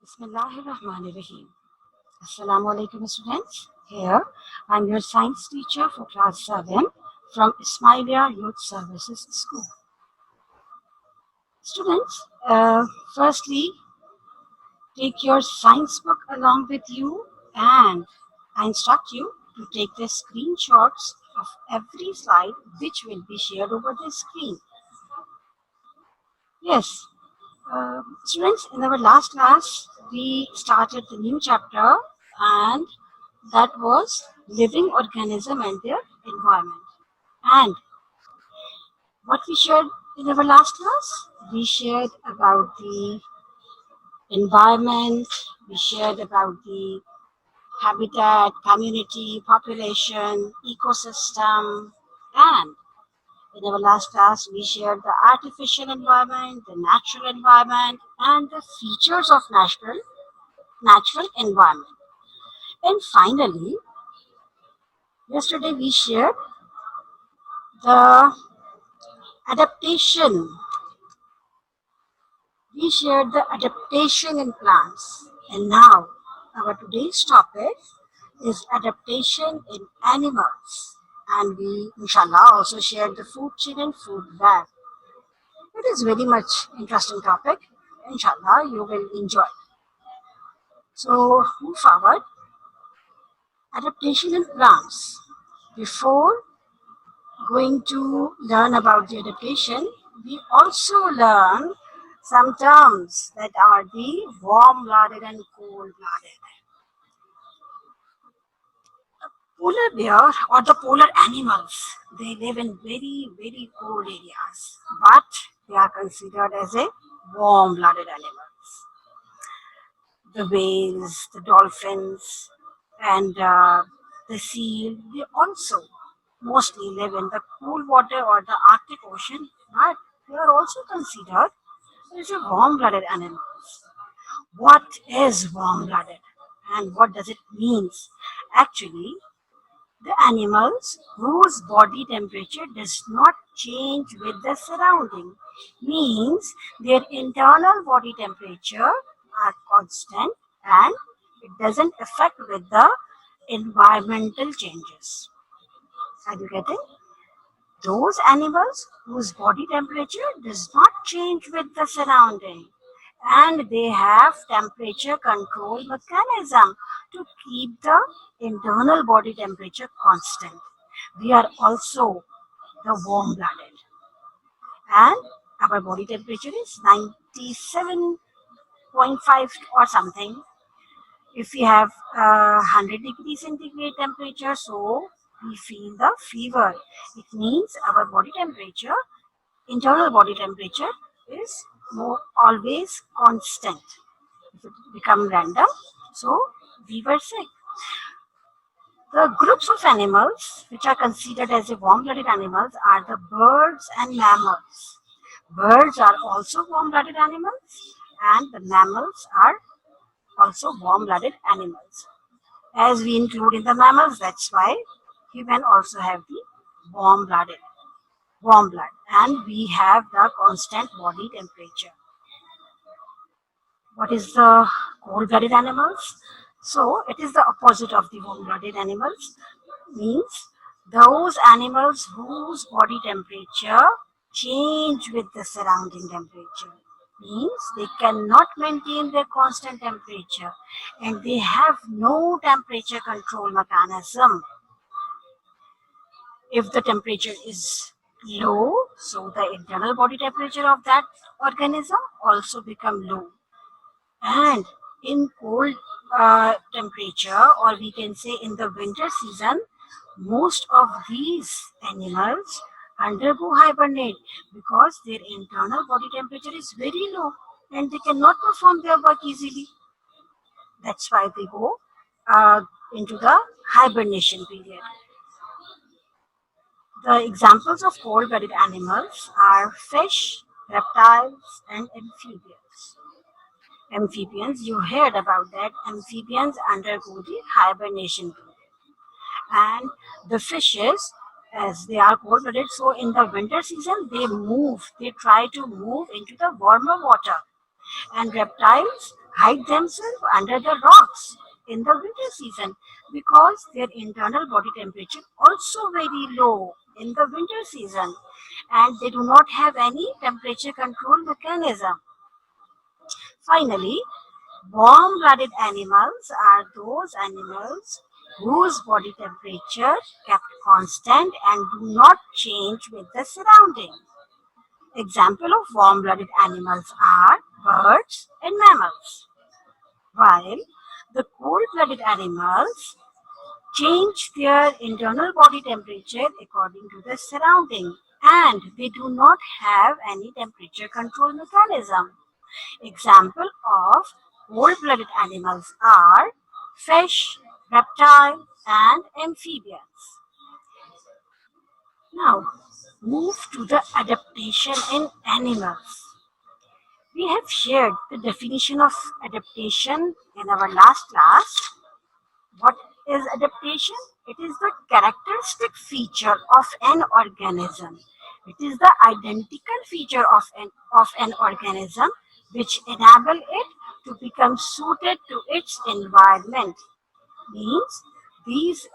Bismillahirrahmanirrahim. Assalamu alaikum students. Here I'm your science teacher for class 7 from Ismailia Youth Services School. Students, firstly take your science book along with you and I instruct you to take the screenshots of every slide which will be shared over the screen. Yes, students, in our last class, we started the new chapter and that was living organism and their environment. And what we shared in our last class? We shared about the environment, we shared about the habitat, community, population, ecosystem, and in our last class, we shared the artificial environment, the natural environment, and the features of natural environment. And finally, yesterday we shared the adaptation. We shared the adaptation in plants. And now, our today's topic is adaptation in animals. And we, inshallah, also shared the food chain and food web. It is very much interesting topic. Inshallah, you will enjoy. So, move forward. Adaptation in plants. Before going to learn about the adaptation, we also learn some terms that are the warm-blooded and cold-blooded. Polar bear or the polar animals, they live in very, very cold areas, but they are considered as a warm-blooded animals. The whales, the dolphins, and the seal, they also mostly live in the cool water or the Arctic Ocean, but they are also considered as a warm-blooded animals. What is warm-blooded and what does it mean? Actually, the animals whose body temperature does not change with the surrounding means their internal body temperature are constant and it doesn't affect with the environmental changes. Are you getting? Those animals whose body temperature does not change with the surrounding and they have temperature control mechanism to keep the internal body temperature constant. We are also the warm blooded and our body temperature is 97.5 or something. If we have 100 degrees centigrade temperature, so we feel the fever. It means our body temperature, internal body temperature is more always constant. If it become random, so we were sick. The groups of animals which are considered as a warm-blooded animals are the birds and mammals. Birds are also warm-blooded animals and the mammals are also warm-blooded animals. As we include in the mammals, that's why human also have the warm blood and we have the constant body temperature. What is the cold-blooded animals? So it is the opposite of the warm-blooded animals, means those animals whose body temperature change with the surrounding temperature, means they cannot maintain their constant temperature and they have no temperature control mechanism. If the temperature is low, so the internal body temperature of that organism also become low. And in cold temperature, or we can say in the winter season, most of these animals undergo hibernate because their internal body temperature is very low and they cannot perform their work easily. That's why they go into the hibernation period. The examples of cold-blooded animals are fish, reptiles, and amphibians. Amphibians, you heard about that. Amphibians undergo the hibernation period. And the fishes, as they are cold-blooded, so in the winter season, they try to move into the warmer water. And reptiles hide themselves under the rocks in the winter season because their internal body temperature also very low in the winter season and they do not have any temperature control mechanism. Finally, warm-blooded animals are those animals whose body temperature kept constant and do not change with the surrounding. Example of warm-blooded animals are birds and mammals, while the cold-blooded animals change their internal body temperature according to the surrounding and they do not have any temperature control mechanism. Example of cold-blooded animals are fish, reptile, and amphibians. Now, move to the adaptation in animals. We have shared the definition of adaptation in our last class. What is adaptation? It is the characteristic feature of an organism. It is the identical feature of an organism which enable it to become suited to its environment. Means these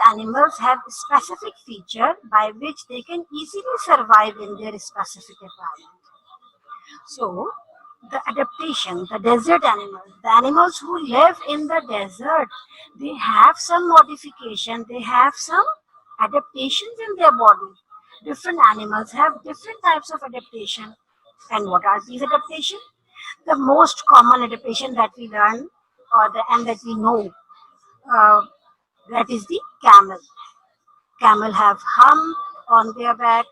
animals have specific feature by which they can easily survive in their specific environment. So, the adaptation, the desert animals, the animals who live in the desert, they have some modification, they have some adaptations in their body. Different animals have different types of adaptation. And what are these adaptations? The most common adaptation that we learn and that we know, uh, that is the camel. Camel have hump on their back,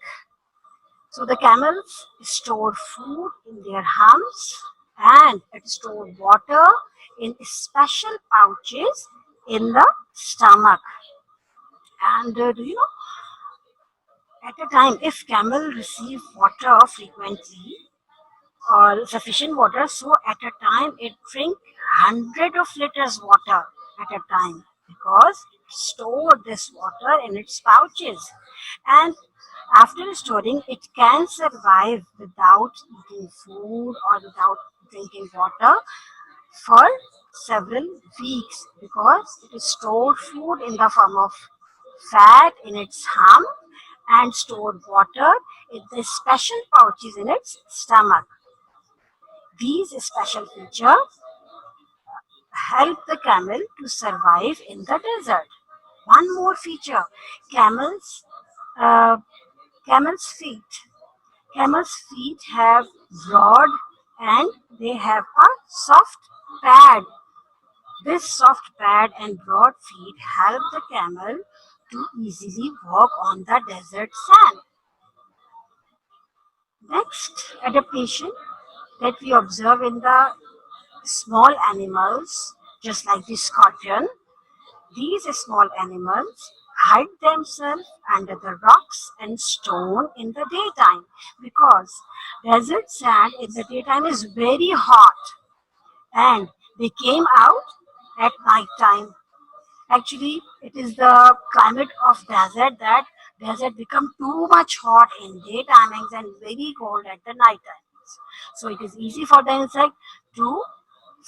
so the camels store food in their humps and it store water in special pouches in the stomach. And do you know, at a time, if camel receive water frequently or sufficient water, so at a time it drink 100 of liters water at a time because it store this water in its pouches and after storing, it can survive without eating food or without drinking water for several weeks because it is stored food in the form of fat in its hump and stored water in the special pouches in its stomach. These special features help the camel to survive in the desert. One more feature, camels, uh, camels' feet. Camels' feet have broad and they have a soft pad. This soft pad and broad feet help the camel to easily walk on the desert sand. Next adaptation that we observe in the small animals, just like the scorpion, these small animals hide themselves under the rocks and stone in the daytime because desert sand in the daytime is very hot and they came out at night time. Actually, it is the climate of desert that desert become too much hot in daytimings and very cold at the night times. So it is easy for the insect to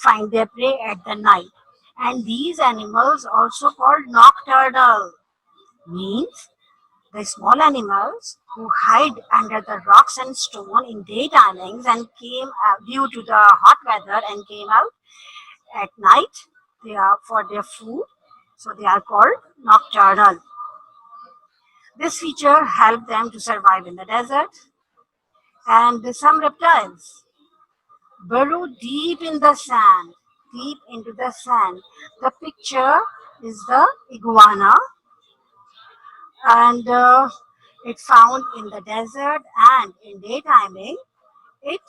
find their prey at the night. And these animals also called nocturnal means the small animals who hide under the rocks and stone in daytimings and came out due to the hot weather and came out at night. They are for their food, so they are called nocturnal. This feature helped them to survive in the desert. And some reptiles burrow deep in the sand, deep into the sand. The picture is the iguana, and it found in the desert and in daytiming it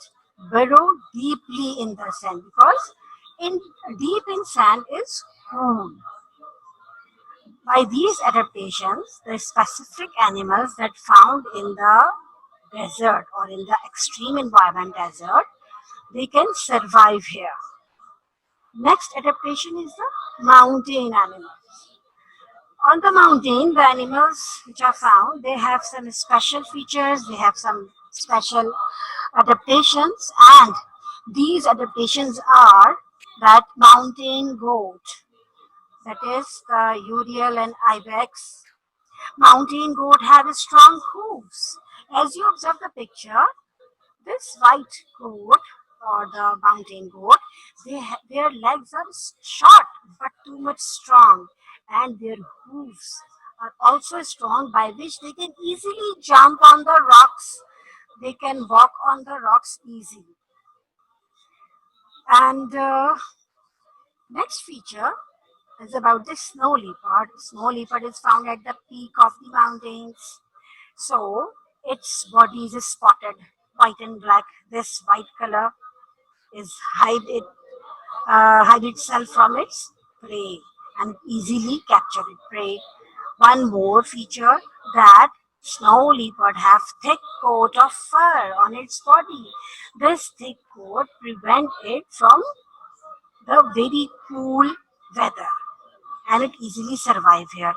burrow deeply in the sand because in deep in sand is home. By these adaptations, the specific animals that found in the desert or in the extreme environment desert, they can survive here. Next adaptation is the mountain animals. On the mountain, the animals which are found, they have some special features, they have some special adaptations, and These adaptations are that mountain goat, that is the Uriel and Ibex. Mountain goat have strong hooves. As you observe the picture, this white goat or the mountain goat, their legs are short but too much strong, and their hooves are also strong by which they can easily jump on the rocks. They can walk on the rocks easily. And next feature is about the snow leopard. Snow leopard is found at the peak of the mountains. So its body is spotted white and black. This white color is hide itself from its prey and easily capture its prey. One more feature, that snow leopard have thick coat of fur on its body. This thick coat prevent it from the very cool weather, and it easily survive here.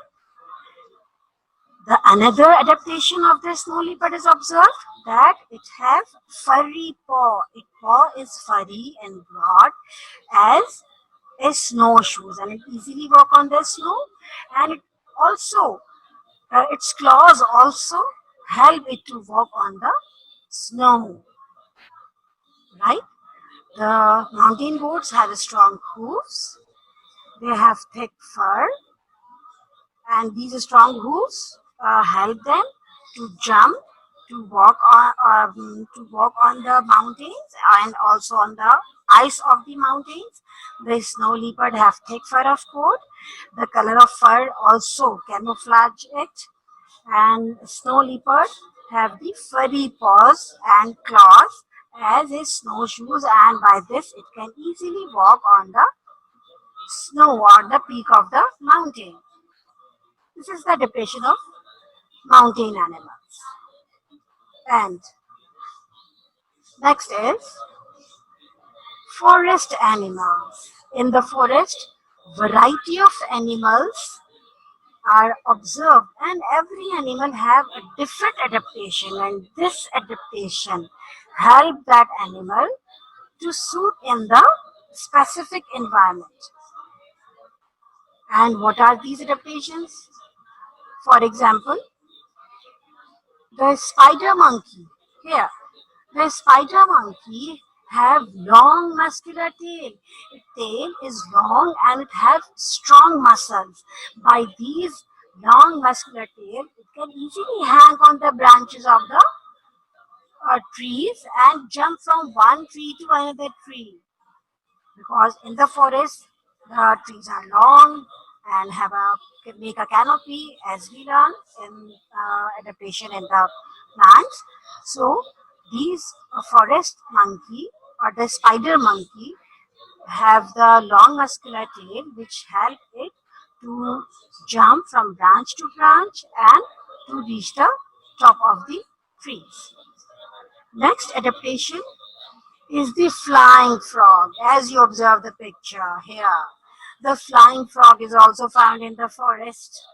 The another adaptation of the snow leopard is observed that it have furry paw. Its paw is furry and broad as a snowshoes, and it easily walk on the snow. And it also its claws also help it to walk on the snow. Right? The mountain goats have strong hooves. They have thick fur, and these strong hooves help them to jump, to walk on the mountains and also on the ice of the mountains. The snow leopard have thick fur of coat. The color of fur also camouflage it, and snow leopard have the furry paws and claws as is snowshoes, and by this it can easily walk on the snow or the peak of the mountain. This is the depiction of mountain animals. And next is forest animals. In the forest, variety of animals are observed, and every animal have a different adaptation, and this adaptation help that animal to suit in the specific environment. And what are these adaptations? For example, the spider monkey. Here, the spider monkey have long muscular tail. Its tail is long and it has strong muscles. By these long muscular tail, it can easily hang on the branches of the trees and jump from one tree to another tree. Because in the forest, the trees are long and make a canopy, as we learn in adaptation in the plants. So these forest monkey or the spider monkey have the long muscular tail which help it to jump from branch to branch and to reach the top of the trees. Next adaptation is the flying frog. As you observe the picture here, the flying frog is also found in the forest,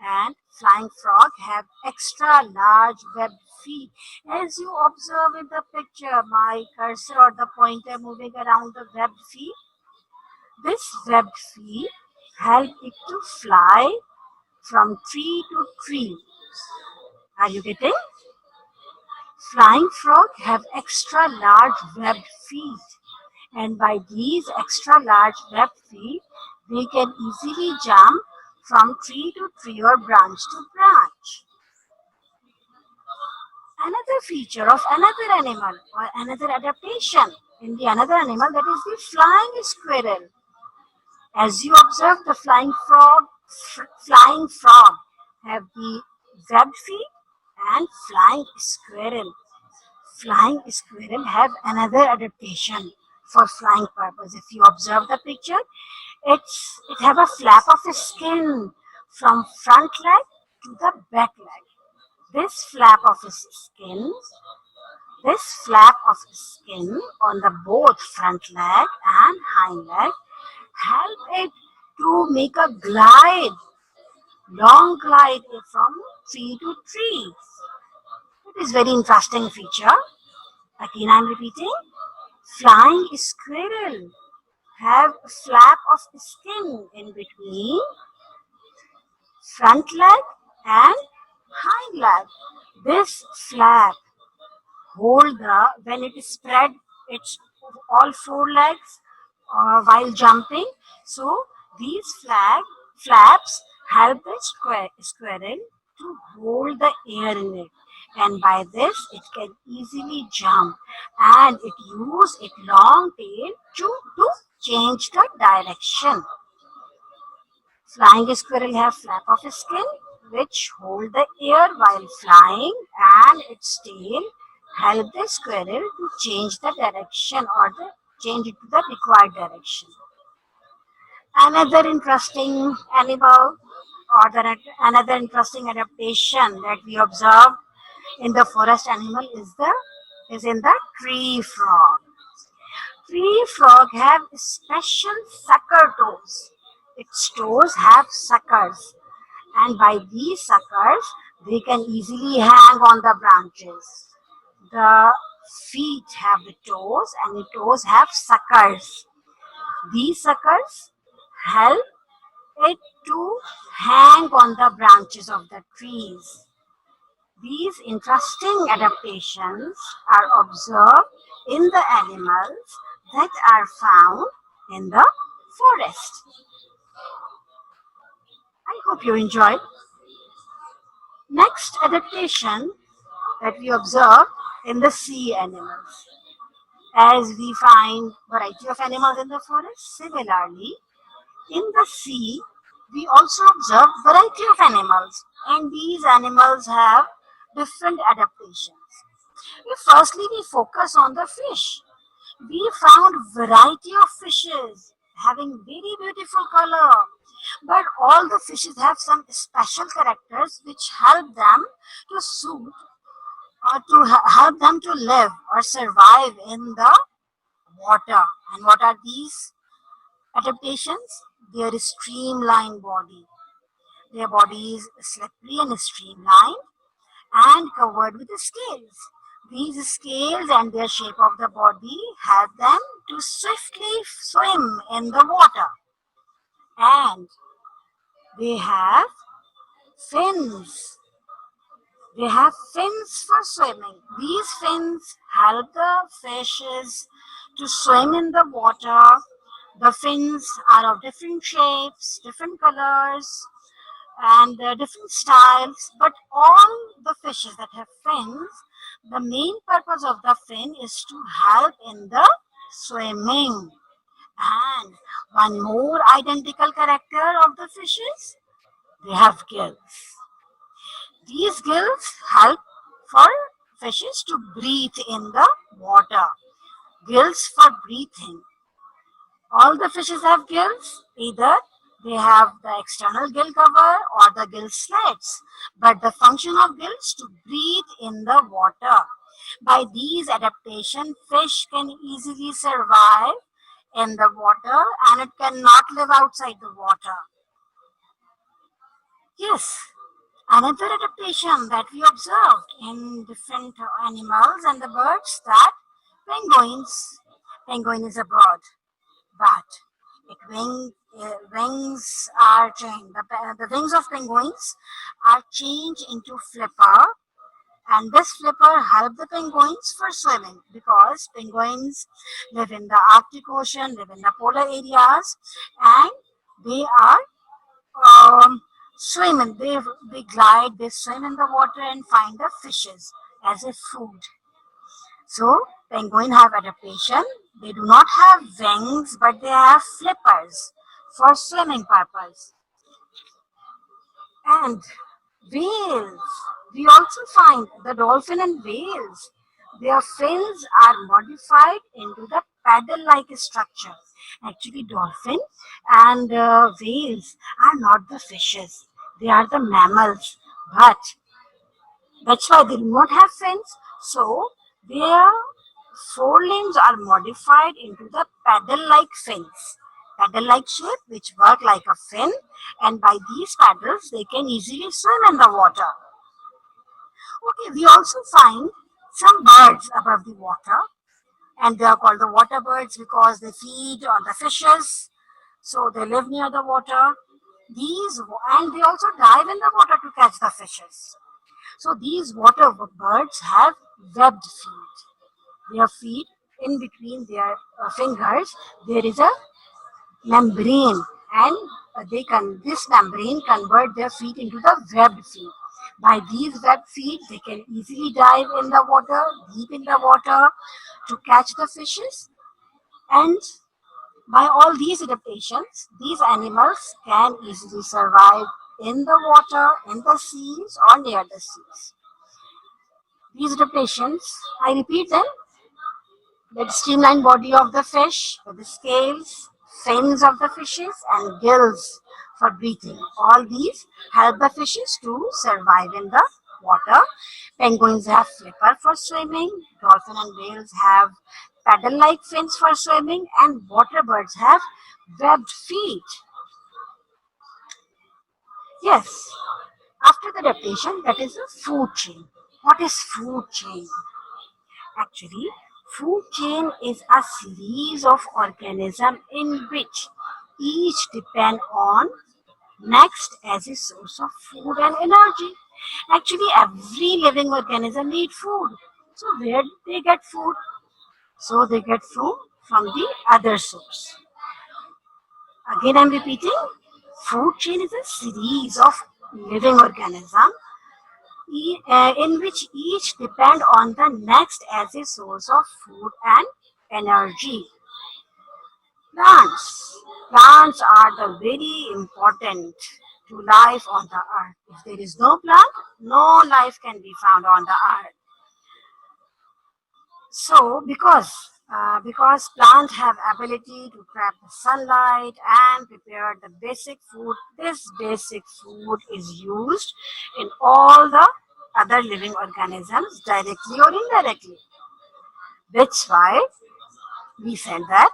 and flying frog have extra large webbed feet. As you observe in the picture, my cursor or the pointer moving around the webbed feet, this webbed feet help it to fly from tree to tree. Are you getting? Flying frog have extra large webbed feet, and by these extra large webbed feet, they can easily jump from tree to tree or branch to branch. Another feature of another animal or another adaptation in the another animal, that is the flying squirrel. As you observe, the flying frog have the webbed feet, and flying squirrel have another adaptation for flying purpose. If you observe the picture, it have a flap of skin from front leg to the back leg. This flap of skin, this flap of skin on the both front leg and hind leg help it to make a glide, long glide from tree to tree. It is very interesting feature. Again, I am repeating. Flying squirrel have a flap of skin in between front leg and hind leg. This flap hold the when it is spread its all four legs while jumping. So these flaps help the squirrel to hold the air in it, and by this it can easily jump, and it use its long tail to change the direction. Flying squirrel have flap of skin which hold the air while flying, and its tail help the squirrel to change the direction or change it to the required direction. Another interesting animal or another interesting adaptation that we observe in the forest animal is in the tree frog. Tree frog have special sucker toes. Its toes have suckers, and by these suckers they can easily hang on the branches. The feet have the toes, and the toes have suckers. These suckers help it to hang on the branches of the trees. These interesting adaptations are observed in the animals that are found in the forest. I hope you enjoyed. Next adaptation that we observe in the sea animals. As we find variety of animals in the forest, similarly in the sea we also observe variety of animals, and these animals have different adaptations. Firstly, we focus on the fish. We found variety of fishes having very beautiful color, but all the fishes have some special characters which help them to suit or to help them to live or survive in the water. And what are these adaptations? Their streamlined body. Their body is slippery and streamlined and covered with scales. These scales and their shape of the body help them to swiftly swim in the water. And they have fins. They have fins for swimming. These fins help the fishes to swim in the water. The fins are of different shapes, different colors, and different styles, but all the fishes that have fins, the main purpose of the fin is to help in the swimming. And one more identical character of the fishes, they have gills. These gills help for fishes to breathe in the water. Gills for breathing. All the fishes have gills, either they have the external gill cover or the gill slits, but the function of gills to breathe in the water. By these adaptation, fish can easily survive in the water and it cannot live outside the water. Yes, another adaptation that we observed in different animals and the birds, that penguin is a bird, but wings are changed. The wings of penguins are changed into flipper, and this flipper help the penguins for swimming, because penguins live in the Arctic Ocean, live in the polar areas, and they are swimming. They glide, they swim in the water and find the fishes as a food. So penguin have adaptation. They do not have wings, but they have flippers for swimming purpose. And whales. We also find the dolphin and whales. Their fins are modified into the paddle-like structure. Actually, dolphin and whales are not the fishes. They are the mammals. But that's why they do not have fins. So their forelimbs are modified into the paddle-like fins. Paddle-like shape which work like a fin, and by these paddles they can easily swim in the water. Okay, we also find some birds above the water. And they are called the water birds because they feed on the fishes. So they live near the water. And they also dive in the water to catch the fishes. So these water birds have webbed feet. Their feet, in between their fingers, there is a membrane, and this membrane convert their feet into the webbed feet. By these webbed feet, they can easily dive in the water, deep in the water, to catch the fishes. And by all these adaptations, these animals can easily survive in the water, in the seas, or near the seas. These adaptations, I repeat them: the streamlined body of the fish with the scales, fins of the fishes, and gills for breathing. All these help the fishes to survive in the water. Penguins have flipper for swimming, dolphin and whales have paddle-like fins for swimming, and water birds have webbed feet. Yes, after the adaptation, that is the food chain. What is food chain? Actually, food chain is a series of organisms in which each depend on next as a source of food and energy. Actually, every living organism need food. So where do they get food? So they get food from the other source. Again, I'm repeating. Food chain is a series of living organisms in which each depend on the next as a source of food and energy. Plants. Plants are the very important to life on the earth. If there is no plant, no life can be found on the earth. So, because plants have ability to trap the sunlight and prepare the basic food, this basic food is used in all the other living organisms directly or indirectly. That's why we said that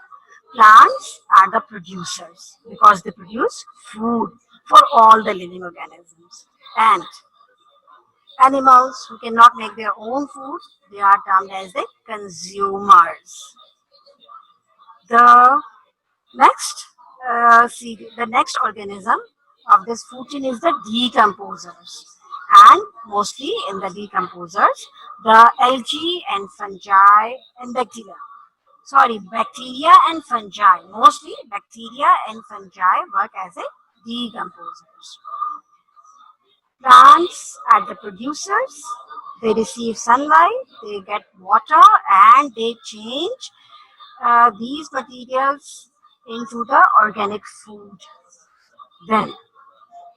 plants are the producers because they produce food for all the living organisms. And animals who cannot make their own food, they are termed as the consumers. The the next organism of this food chain is the decomposers. And mostly in the decomposers, the algae and fungi and bacteria. Sorry, bacteria and fungi. Mostly bacteria and fungi work as a decomposers. Plants are the producers. They receive sunlight, they get water, and they change these materials into the organic food. Then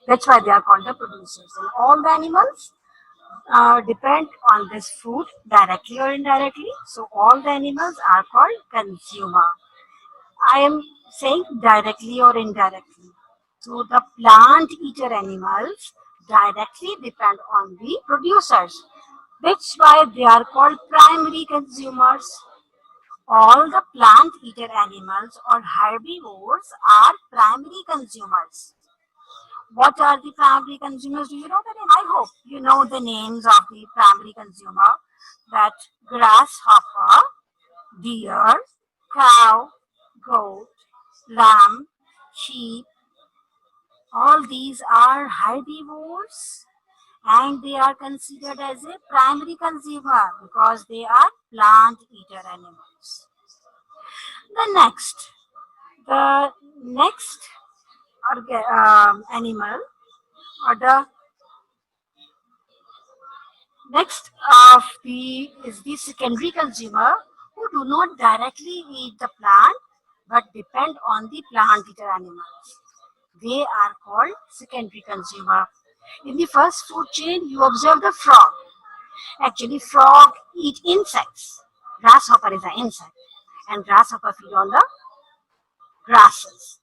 that's why they are called the producers. And all the animals depend on this food directly or indirectly. So all the animals are called consumer. I am saying directly or indirectly. So the plant eater animals directly depend on the producers. That's why they are called primary consumers. All the plant eater animals or herbivores are primary consumers. What are the primary consumers? Do you know the name? I hope you know the names of the primary consumer. That grasshopper, deer, cow, goat, lamb, sheep, all these are herbivores and they are considered as a primary consumer because they are plant eater animals. The the next animal or the next of the is the secondary consumer who do not directly eat the plant but depend on the plant eater animals. They are called secondary consumer. In the first food chain, you observe the frog. Actually, frog eat insects. Grasshopper is an insect, and grasshopper feed on the grasses.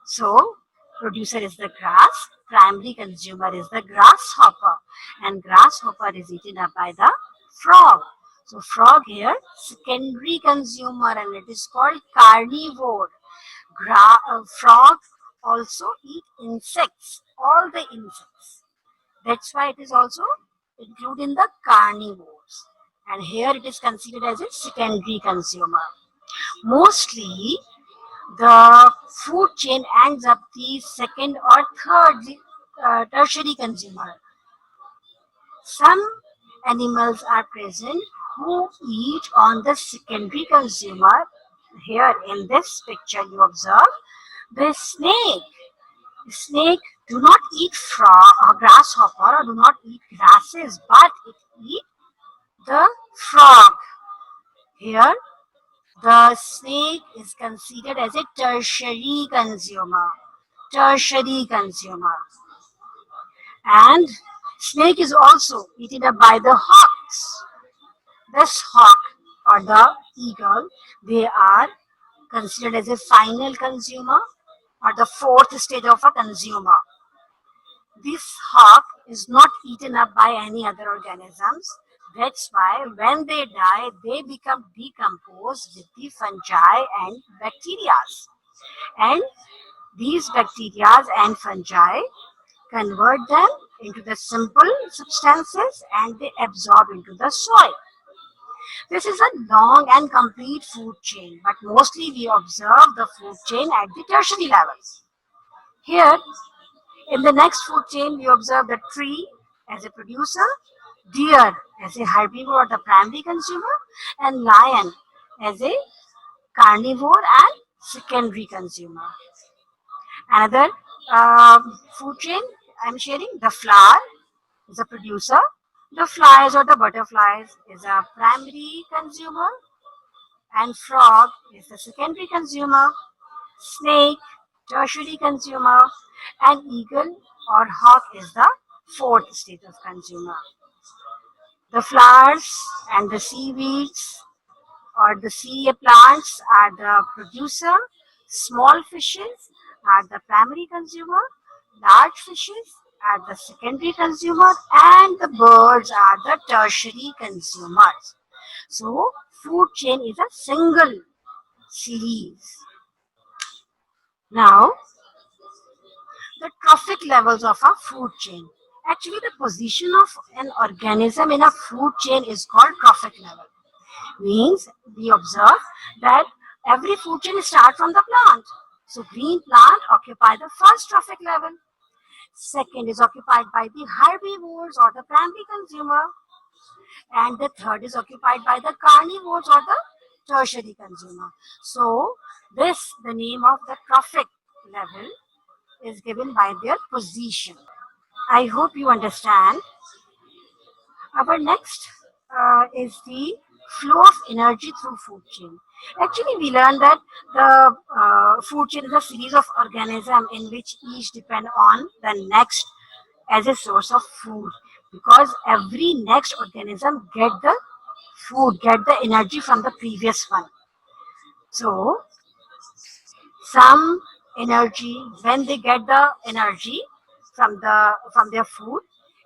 So, producer is the grass, primary consumer is the grasshopper, and grasshopper is eaten up by the frog. So, frog here, secondary consumer, and it is called carnivore. Frog also eat insects, all the insects. That's why it is also included in the carnivores. and here it is considered as a secondary consumer. Mostly, the food chain ends up the second or third tertiary consumer. Some animals are present who eat on the secondary consumer. Here in this picture you observe the snake. The snake do not eat frog or grasshopper or do not eat grasses, but it eat the frog. Here the snake is considered as a tertiary consumer. Tertiary consumer. And snake is also eaten up by the hawks. This hawk or the eagle, they are considered as a final consumer or the fourth stage of a consumer. This hawk is not eaten up by any other organisms. That's why when they die, they become decomposed with the fungi and bacteria. And these bacteria and fungi convert them into the simple substances and they absorb into the soil. This is a long and complete food chain, but mostly we observe the food chain at the tertiary levels. Here, in the next food chain, we observe the tree as a producer, deer as a herbivore, the primary consumer, and lion as a carnivore and secondary consumer. Another food chain I'm sharing, the flower is a producer, the flies or the butterflies is a primary consumer, and frog is the secondary consumer, snake tertiary consumer, and eagle or hawk is the fourth stage of consumer. The flowers and the seaweeds or the sea plants are the producer, small fishes are the primary consumer, large fishes are the secondary consumer, and the birds are the tertiary consumers. So, food chain is a single series. Now, the trophic levels of a food chain. Actually, the position of an organism in a food chain is called trophic level. Means we observe that every food chain starts from the plant. So green plant occupy the first trophic level. Second is occupied by the herbivores or the primary consumer. And the third is occupied by the carnivores or the tertiary consumer. So this, the name of the trophic level is given by their position. I hope you understand. Our next is the flow of energy through food chain. Actually, we learned that the food chain is a series of organisms in which each depend on the next as a source of food, because every next organism get the food, get the energy from the previous one. So some energy, when they get the energy from their food,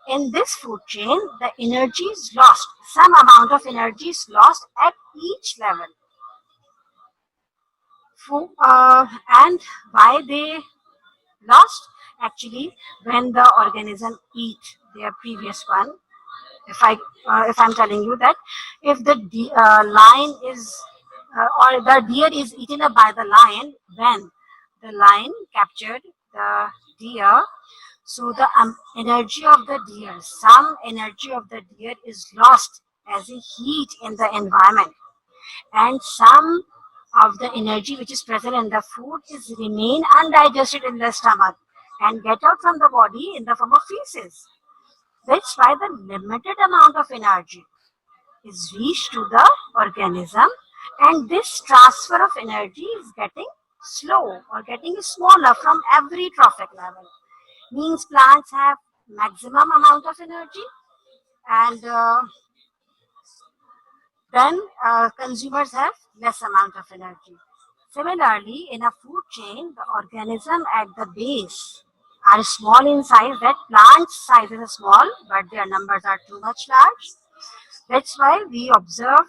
in this food chain the energy is lost, some amount of energy is lost at each level. And why they lost? Actually, when the organism eat their previous one, if I'm telling you that if the lion is or the deer is eaten up by the lion, when the lion captured the deer, so the energy of the deer, some energy of the deer is lost as a heat in the environment, and some of the energy which is present in the food is remain undigested in the stomach and get out from the body in the form of feces. That's why the limited amount of energy is reached to the organism, and this transfer of energy is getting slow or getting smaller from every trophic level. Means plants have maximum amount of energy, and then consumers have less amount of energy. Similarly, in a food chain, the organism at the base are small in size. That plant size is small, but their numbers are too much large. That's why we observe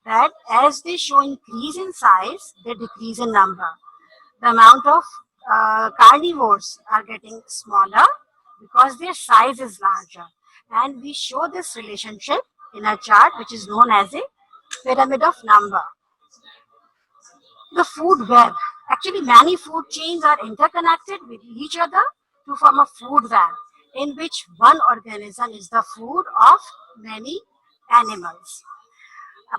that as they show increase in size, they decrease in number. The amount of carnivores are getting smaller because their size is larger. And we show this relationship in a chart which is known as a pyramid of number. The food web. Actually, many food chains are interconnected with each other to form a food web in which one organism is the food of many animals.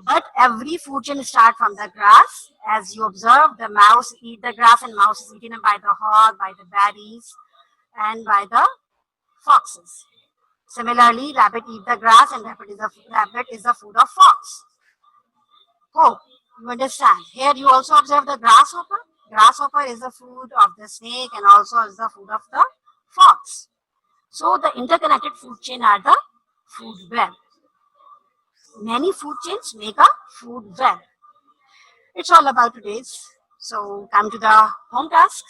But every food chain starts from the grass. As you observe, the mouse eat the grass and mouse is eaten by the hog, by the berries, and by the foxes. Similarly, rabbit eat the grass and rabbit is the food of fox. Hope you understand. Here you also observe the grasshopper. Grasshopper is the food of the snake and also is the food of the fox. So the interconnected food chain are the food web. Many food chains make a food web. It's all about today's. So come to the home task.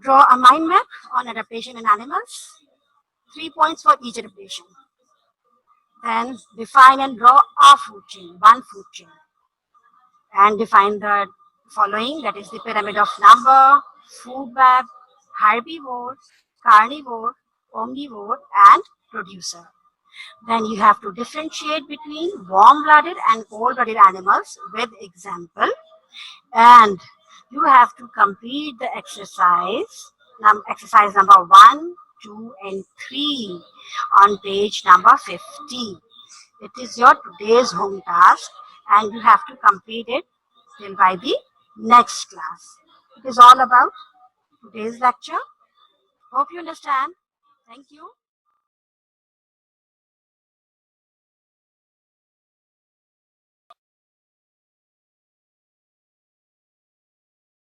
Draw a mind map on adaptation in animals. 3 points for each adaptation. Then define and draw a food chain, one food chain. And define the following, that is the pyramid of number, food web, herbivore, carnivore, omnivore, and producer. Then you have to differentiate between warm-blooded and cold-blooded animals with example. And you have to complete the exercise number 1, 2, and 3 on page number 50. It is your today's home task and you have to complete it till by the next class. It is all about today's lecture. Hope you understand. Thank you.